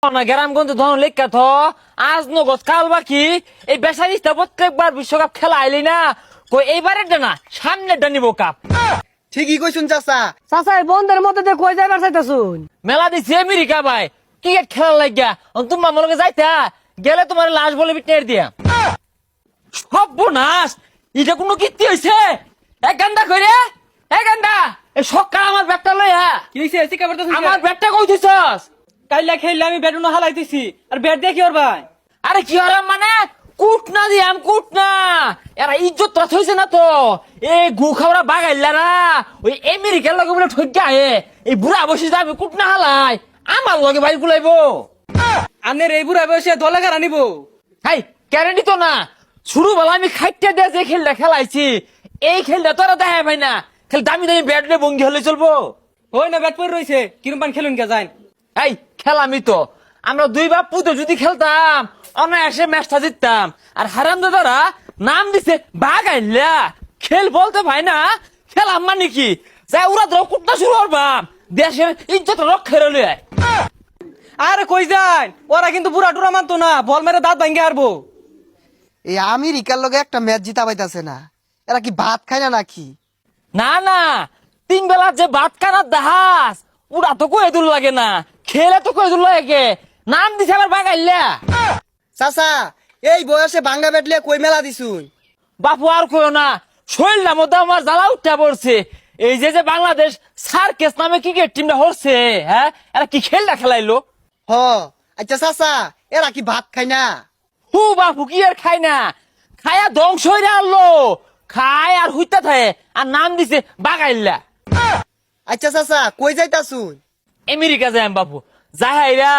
না গ্রামগঞ্জে ধন লেখা থ আজ নগদ কাল বাকি এই বেসারিস্তা প্রত্যেকবার বিশ্বকাপ খেলা আইলি না কই এইবারের না সামনের নিব কাপ। ঠিকই কইছুন চাচা। চাচা বন্ধের মধ্যে কই যাইবার চাইতাছুন? মেলা দিছি আমেরিকা ভাই ক্রিকেট খেলার লাগিয়া তোমার মনে যাইতা গেলে তোমার লাশ বলে বিটের দিয়া সর্বনাশ। এটা কোনো কীর্তি হয়েছে? এক গান্ডা কইরে এক গান্ডা এই সকাল আমার ব্যাটটা লইয়া কি হইছে এসি কাবার তো আমার ব্যাটটা কই দিছস? কাইলা খেললে আমি ব্যাট না হালাইতেছি আর ব্যাট দিয়ে কি ওর ভাই? আরে কি হলাম মানে কুট না দিয়াম কুট না এরা ইজ্জত তো হইছে না তো এই গু খাওয়া বাগাইলা না ওই আমেরিকার লগে বলে ঠইকা এই বুড়া বসে যাবে কুট না হালাই আমার লগে বাইক গুলাইবো। আনের এই বুড়া বয়সে দলে গাড়া নিব? হাই গ্যারান্টি তো না শুরু বলা আমি খাইতে দিয়ে যে খেলটা খেলাইছি এই খেলটা তোরা দেখা পাই না খেল দামি দামি ব্যাট নিয়ে বঙ্গি হলে চলবো? ওই না ব্যাট পরে রইছে কিরম পান খেলুন কে যাই। এই খেলামি তো আমরা দুই বাপ পুতো যদি খেলতাম অনায়াসে ম্যাচটা জিততাম আর হারাম দাদারা নাম দিছে বাগাইলা খেল বলতে ভাই না খেলাম মানে কি যাই ওরা ধরো কুটনা শুরু করবাম দেশের ইজ্জত রক্ষা রইলে। আরে কই যাই ওরা কিন্তু বুড়া টুরা মানতো না বল মেরে দাঁত ভাঙ্গে হারবো। এই আমেরিকার লগে একটা ম্যাচ জিতা পাইতাছে না, এরা কি ভাত খায় না নাকি? না না তিন বেলা যে ভাত খানার দাহাস ওরা তো কয়ে দূর লাগে না খেলে তো কয়ে দূর লাগে নাম দিছে আবার বাগাইলা। চাচা এই বয়সে ভাঙ্গা ব্যাট লিয়ে কই মেলা দিছুন? বাপু আর কইও না শরীরটার মধ্যে আমার জ্বালা উঠা পড়ছে। এই যে যে বাংলাদেশ সার্কেস নামে ক্রিকেট টিমটা হচ্ছে হ্যাঁ এরা কি খেলটা খেলাইলো? হ আচ্ছা চাচা এরা কি ভাত খায় না? হু বাপু কি আর খায় না খায়া ধ্বংস হইরা আনলো খায় আর হুইতা থাকে আর নাম দিছে বাগাইলা। আচ্ছা চাচা কই যাইতাছুন? আমেরিকা যাই বাপু যাহাইরা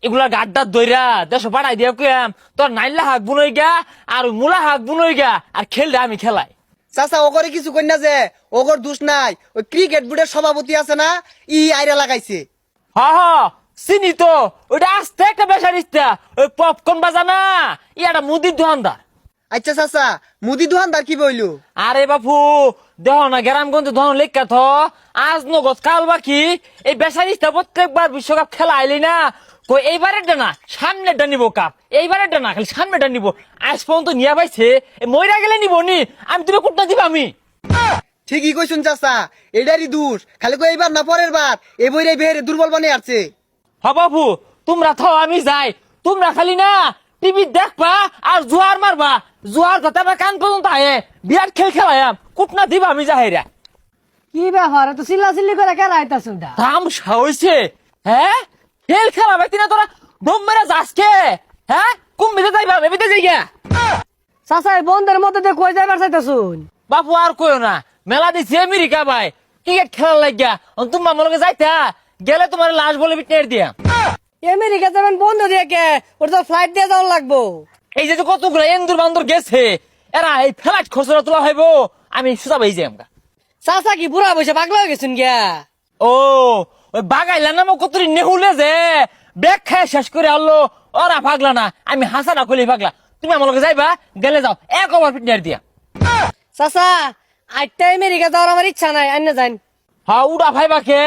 এগুলা গাড্ডার দইরা দেশ পাঠাই দিয়া কইম তোর নাইলা হাক বুনই গা আর মুলা হাক বুনই গা আর খেললে আমি খেলাই। চাচা ওগরে কিছু কই না যে ওগর দোষ নাই, ওই ক্রিকেট বোর্ডের সভাপতি আছে না আইরা লাগাইছে। হ হ চিনি তো ওইটা আস্তে একটা বেসারিস্তা ওই পপকর্ন বাজানা একটা মুদির দোকানদার। আচ্ছা চাচা মুদি দোকানদার কি বইলো? আরে বাপু দেহ না গ্রামগঞ্জে ধন লেখা থ আজ নগদ কাল বাকি এই বেসারিস্তা প্রত্যেকবার বিশ্বকাপ খেলা আইলি না কই এইবারের না সামনের নিব কাপ এইবারের না খালি সামনেটা নিব আজ পর্যন্ত নিয়া পাইছে মইরা গেলে নিব নি আমি তুমি কুটনা দিবা আমি। ঠিকই কইছুন চাচা, এটারই দোষ। খালি কই এইবার না পরের বার এই বইরে বেহেরে দুর্বল বানিয়ে আসছে। হ বাপু তোমরা থ আমি যাই তোমরা খালি না টিভি দেখবা আর জোয়ার মারবা জোয়ার যাতে আমার কান পর্যন্ত আয়ে বিরাট খেল খেলাম কুটনা দিবা আমি যাহাইরা। কি ব্যাপার এত চিল্লা চিল্লি করে কেন আইতাছ ওটা? তামসা হইছে হ্যাঁ খেল খেলা ব্যক্তি না তোরা বোম মেরে যাসকে হ্যাঁ কুম্ভিতে যাইবা ভেবিতে যাইগা। চাচা বন্ধের মধ্যে কই যাইবার চাইতাছুন? বাপু আর কইও না মেলা দিছি আমেরিকা ভাই ক্রিকেট খেলার লাগিয়া তোমার মনে যাইতা গেলে তোমার লাশ বলে বিটের দিয়া। আমেরিকা যাবেন বন্ধ দিয়ে কে ওর তো ফ্লাইট দিয়ে যাওয়ার লাগবো। এই যে কতগুলো এন্দুর বান্দর গেছে এরা এই ফ্লাইট খরচরা তোলা হইব আমি সুতা পাই যাই আমরা। চাচা কি বুড়া বসে পাগলা হয়ে গেছেন গিয়া? ও ওই বাগাইলা নামক কতরি নেহুলে যে ব্যাগ খায় শেষ করে আনলো ওরা পাগলা না আমি হাসা না করলে পাগলা। তুমি আমার লগে যাইবা গেলে যাও এক ওভার পিটনার দিয়া। চাচা আটটা আমেরিকা যাওয়ার আমার ইচ্ছা নাই আন্য যান। হ্যাঁ উড়া ভাইবাকে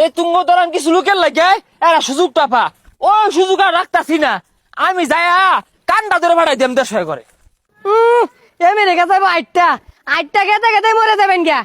এই তুঙ্গ দরান কিছু লোকের লাগে এরা সুযোগটা পা ওই সুযোগ আর রাখতাছি না আমি যাইয়া কান্ডা ধরে ভাড়াই দিম দেশ হয়ে করে। আমেরিকা যাবো আটটা আটটা গেতে গেতে মরে যাবেন গিয়া।